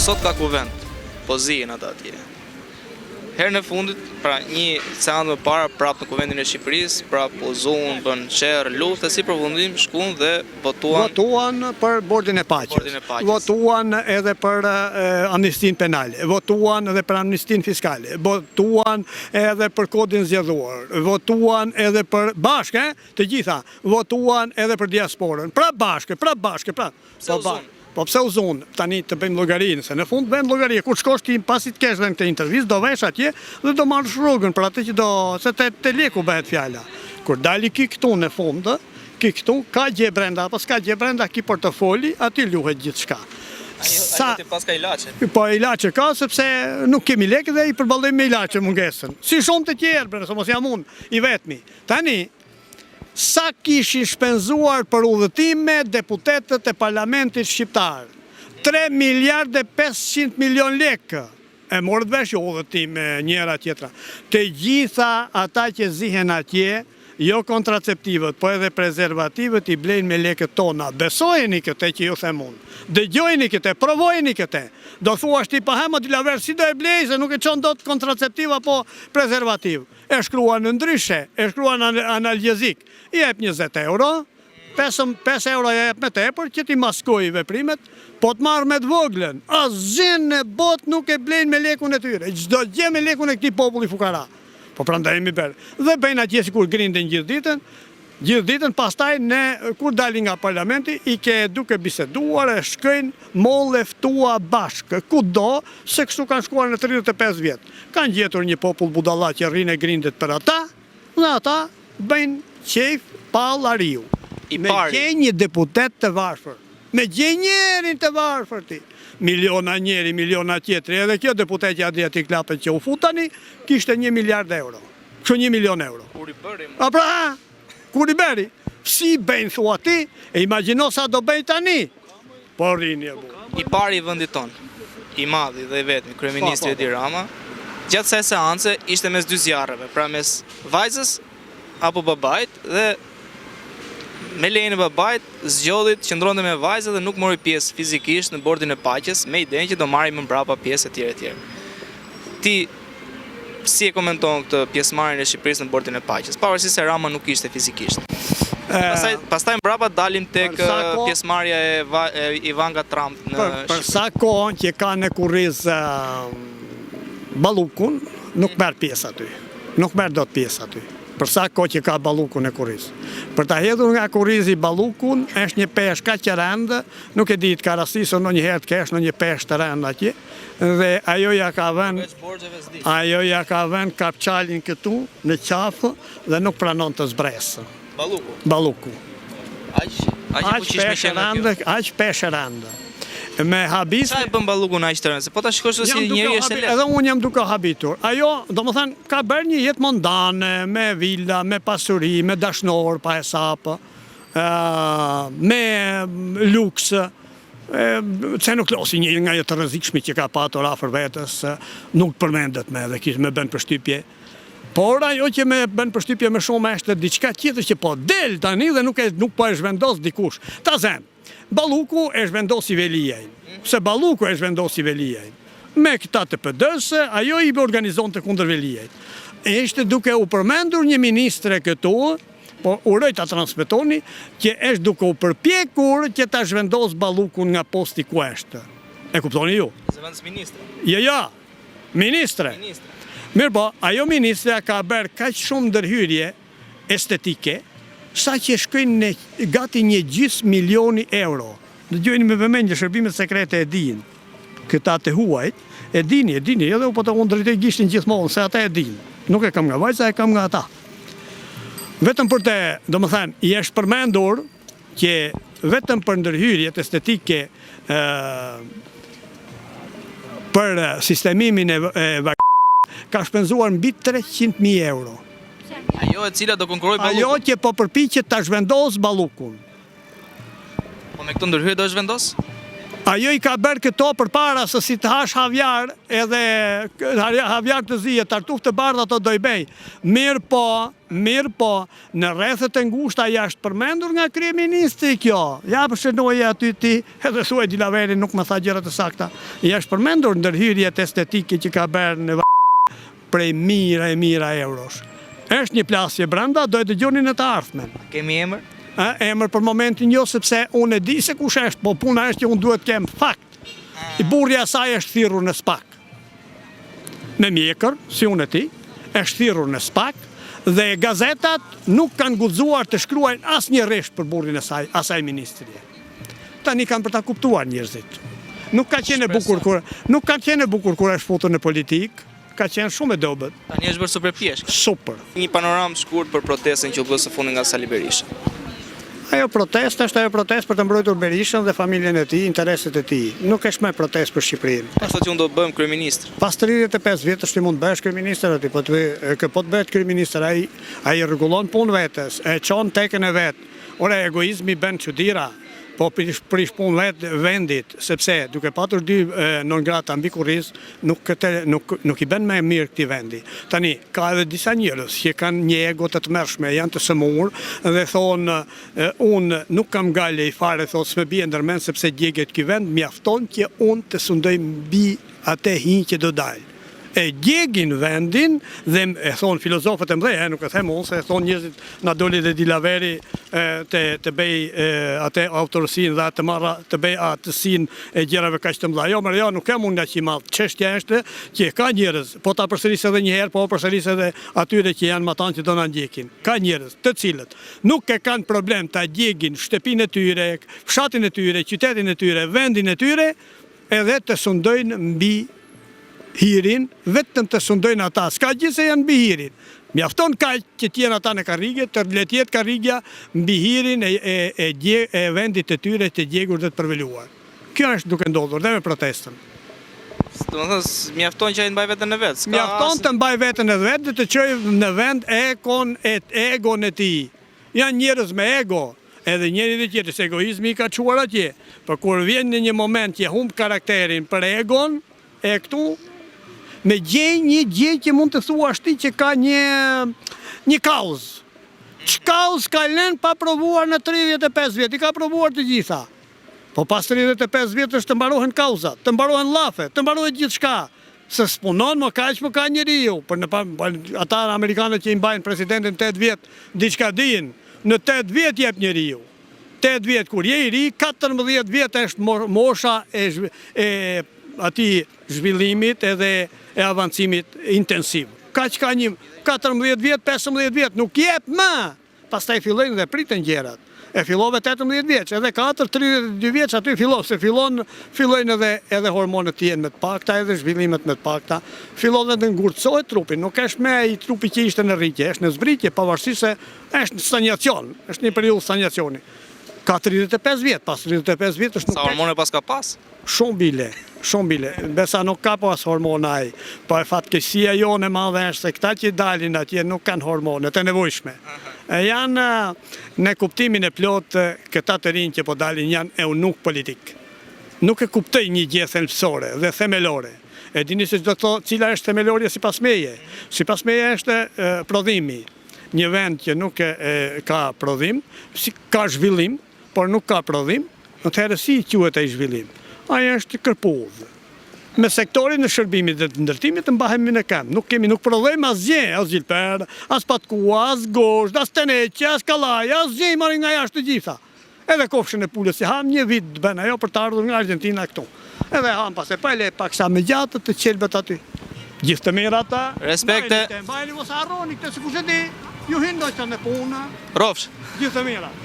sot ka kuvend, po zihen ata atje. Herën e fundit, pra një seancë më para, prapë në kuvendin e Shqipërisë, prapë po zonë, bën çerr, luftë, si përfundim shkuan dhe votuan. Votuan për bordin e paqes. Votuan edhe për amnistin penale, votuan edhe për amnistin fiskale, votuan edhe për kodin zgjedhor, votuan edhe për bashkë, të gjitha, votuan edhe për diasporën. Pra bashkë. Po pse u zonë, tani të bëjmë llogarinë, se në fund bëjmë llogari, kur shkosh ti pasi të kesh dhënë këtë intervistë, do vesh atje dhe do marrësh rrugën për atë që do, se te leku bëhet fjala. Kur dali ki këtu në fund, ki këtu, ka gjë brenda, apo s'ka gjë brenda, ki portofoli, aty luhet gjithçka. Ajo pas ka ilaçe. Po ilaçe ka, sepse nuk kemi lekë dhe i përballojmë me ilaçe mungesën. Si shumë të tjerë, se mos jam unë i vetmi. Tani, sa kishin shpenzuar për udhëtime deputetët e parlamentit shqiptar? 3 miliardë e 500 milion lekë. E morët vesh udhëtime njëra tjetra. Të gjitha ata që zihen atje, jo kontraceptivët, po edhe prezervativët i blejnë me lekët tona. Besojeni këte që ju them unë. Dëgjojeni këte, provojeni këte. Do thua shti pa hema t'la verë si do e blej, se nuk e qonë do të kontraceptiv apo prezervativ. E shkruan në ndryshe, e shkruan analgjezik. I jep 20 euro, 5 euro i jep me tepër, që ti maskoj veprimet, po të marrë me të voglën. Asgjë në botë nuk e blejnë me lekun e tyre. Çdo gjë me lekun e këtij populli fukara. Po prandaj mi bërë. Dhe bëjnë atje sikur grinden gjithë ditën, pastaj kur dalin nga parlamenti, i ke duke biseduar, e shkojnë molle ftua bashkë, kudo, se kështu kanë shkuar në 35 vjetë. Kanë gjetur një popull budalla që rrinë e grindet për ata, dhe ata bëjnë qejf pa lariu. Me gjenjë një deputet të varfër, me gjenjerin të varfër ti. Miliona njeri, miliona tjetri, edhe kjo deputetja adriatik lapet që u futani, kishte 1 miliard euro. Kështu 1 milion euro. Kur i bëri? A pra, kur i bëri? Si bëjnë thua ti, e imagino sa do bëjnë tani. Po rini e bu. I pari i vendit tonë, i madhi dhe i vetmi, kryeministri Edi Rama, gjatë se seance ishte mes dy zjarreve, pra mes vajzës apo babait dhe me lejen e babait zgjodhi të qëndronte me vajzën dhe nuk mori pjesë fizikisht në bordin e paqes me idenë që do marrë më mbrapa pjesë etj. Ti si e komenton këtë pjesëmarrjen e Shqipërisë në bordin e paqes, pavarësisht se Rama nuk ishte fizikisht. Pastaj mbrapa dalim tek pjesëmarrja e Ivanka Trump në Shqipëri. Për sa kohë që ka në kurriz Ballukun, nuk merr pjesë aty. Nuk merr dot pjesë aty. Për sa kohë që ka Ballukun e kurriz. Për ta hedhur nga kurrizi Ballukun, është një peshë kaq e rëndë, nuk e di të ka rastisur ndonjëherë të kesh në një peshë të rëndë atje, dhe ajo ja ka vënë kapçalin këtu në qafë dhe nuk pranon të zbresë. Balluku. Aq peshë rëndë. Me habis. Sa e bën Ballukun aq të rëndë? Po ta shikosh se si njëri është lehtë. Edhe unë jam duke habitur. Ajo, domethënë, ka bërë një jetë mondane, me villa, me pasuri, me dashnor pa hesap, me luks. Se nuk losi një nga jetë të rrezikshme që ka patur afër vetes, nuk përmendet me dhe me bën përshtypje. Por ajo që me bën përshtypje më shumë është diçka tjetër që po del tani dhe nuk po e zhvendos dikush. Ta zem. Balluku e zhvendosi Veliajin. Se Balluku e zhvendosi Veliajin. Me këta të PD-s, ajo i organizonte kundër Veliajit. Ishte duke u përmendur një ministre këtu, po uroj ta transmetoni, që është duke u përpjekur që ta zhvendos Ballukun nga posti ku është. E kuptoni ju? Zëvendës ministre. Ja, ministre. Mirë po, ajo ministre ka bërë kaq shumë ndërhyrje estetike, sa që shkojnë gati 1,5 milioni euro. Dëgjojnë me vëmendje shërbimet sekrete e din. Këta të huajt, e dini, edhe u po të unë drejtoj gishtin gjithmonë, se ata e din. Nuk e kam nga vajza, e kam nga ata. Vetëm për të, do më thënë, i është përmendur që vetëm për ndërhyrjet estetike për sistemimin e ka shpenzuar mbi 300.000 euro. Ajo e cila do konkurroj Ballukun? Ajo që po përpiqet ta zhvendos Ballukun. Po me këtë ndërhyrje do zhvendos? Ajo i ka bërë këto për para se si të hash havjar edhe havjar të zije, tartuf të bardha të doj bej. Mirë po, në rrethet e ngushta jashtë përmendur nga kryeministri kjo. Ja përshënoj aty ti, edhe thuaj Dilaveri nuk më tha gjërat e sakta. Jashtë përmendur ndërhyrjet estetike që ka bërë në prej mira e mira eurosh. Është një plasje brenda, do e dëgjoni në të ardhmen. Kemi emër? Emër për momentin jo, sepse unë e di se kush është, po puna është që unë duhet kem fakt. I burja saj është thirrur në SPAK. Me mjekër, si unë e ti, është thirrur në SPAK dhe gazetat nuk kanë guxuar të shkruajnë asnjë rresht për burrin e saj, asaj ministrie. Tani kanë për ta kuptuar njerëzit. Nuk ka qenë e bukur kur është futur në politikë. Ka qenë shumë e dobët. Tani është bërë super pjeshk. Super. Një panoram shkurt për protestën që u bë së fundi nga Sali Berisha. Ajo protest është ajo protest për të mbrojtur Berishën dhe familjen e tij, intereset e tij. Nuk është më protest për Shqipërinë. Ashtu që unë do të bëhem kryeminist. Pas 35 vjetësh ti mund të bëhesh kryeminist aty, po të bëhet kryeminist ai rregullon punë vetes, e çon tekën e vet. Ora egoizmi bën çuditëra. Po prish punë vetë vendit, sepse duke patur dy non grata mbi kurriz, nuk i bën më mirë këtij vendi. Tani, ka edhe disa njerëz që kanë një ego të tmerrshme, janë të sëmur dhe thonë unë nuk kam gale i fare, thotë s'më bie ndërmend sepse djegët ky vend, mjafton që unë të sundoj mbi atë hinj që do dalë. E djegin vendin dhe e thonë filozofët e mdhej, nuk e them unë, se e thonë njerëzit na doli dhe Dilaveri të bëj atë autorësinë dhe të bëj atësinë e gjërave kaq të mëdha. Jo, nuk kam unë nga që i madh. Çështja është që ka njerëz, po ta përsëris edhe një herë, po përsëris edhe atyre që janë matan që do na ndjekin. Ka njerëz të cilët nuk e kanë problem ta djegin shtëpinë e tyre, fshatin e tyre, qytetin e tyre, vendin e tyre, edhe të sundojnë mbi hirin, vetëm të sundojnë ata, s'ka gjithë se janë mbi hirin. Mjafton ka që t'jenë ata në karrige, të letjet karrigja mbi hirin e vendit të tyre të djegur dhe të përveluar. Kjo është duke ndodhur dhe me protestën. Mjafton që ai mbaj veten e vet. Mjafton të mbaj veten e vet dhe të çojë në vend egon e tij. Janë njerëz me ego. Edhe njëri dhe tjetër, se egoizmi i ka quar atje. Për kur vjen në një moment që humb karakterin për egon, e këtu, me një gjë që mund të thua ti që ka një kauz. Ç'kauz ka lënë pa provuar në 35 vjet, i ka provuar të gjitha. Po pas 35 vjetësh të mbarohen kauzat, të mbarohen llafet, të mbarohet gjithçka. Se s'punon më kaq më ka njeriu. Për ata amerikanët që i mbajnë presidentin 8 vjet, diçka dinë. Në 8 vjet jep njeriu. 8 vjet kur je i ri, 14 vjet është mosha e atij zhvillimit edhe e avancimit intensiv. Kaq ka një 14 vjet, 15 vjet, nuk jep më. Pastaj fillojnë dhe priten gjërat. E fillove 18 vjeç, edhe 32 vjeç aty fillojnë edhe hormonet të jenë me të pakta, edhe zhvillimet me të pakta. Fillon dhe ngurtësohet trupi, nuk është me i trupi që ishte në rritje, është në zbritje, pavarësisht se është në stagnacion, është një periudhë stagnacioni. Ka 35 vjet, pas 35 vjetësh nuk sa hormone pas ka pas? Shumë bile. Besa nuk ka pas hormona ai. Po e fatkeqësia jone e madhe është se këta që dalin atje nuk kanë hormone të nevojshme. Janë në kuptimin e plot këta të rinj që po dalin janë eunuk politik. Nuk e kuptoj një gjë thelbësore dhe themelore. E dini se çdo thotë cila është themelorja sipas meje. Sipas meje është prodhimi. Një vend që nuk ka prodhim, ka zhvillim, por nuk ka prodhim, atëherë si quhet ai zhvillim? Ai është kërpudh. Me sektorin e shërbimit dhe të ndërtimit të mbahemi në këmbë. Nuk prodhojmë asgjë, as gjilper, as patkua, as gosht, as teneqe, as kallaj, asgjë i marrin nga jashtë të gjitha. Edhe kofshën e pulës si ham një vit bën ajo për të ardhur nga Argentina këtu. Edhe ham pas e pa le pak sa me gjatë të qelbet aty. Gjithë të mirë ata. Respekte. Mbajni mos harroni këtë sikur se di, ju hindojtë në punë. Rofsh. Gjithë të mira.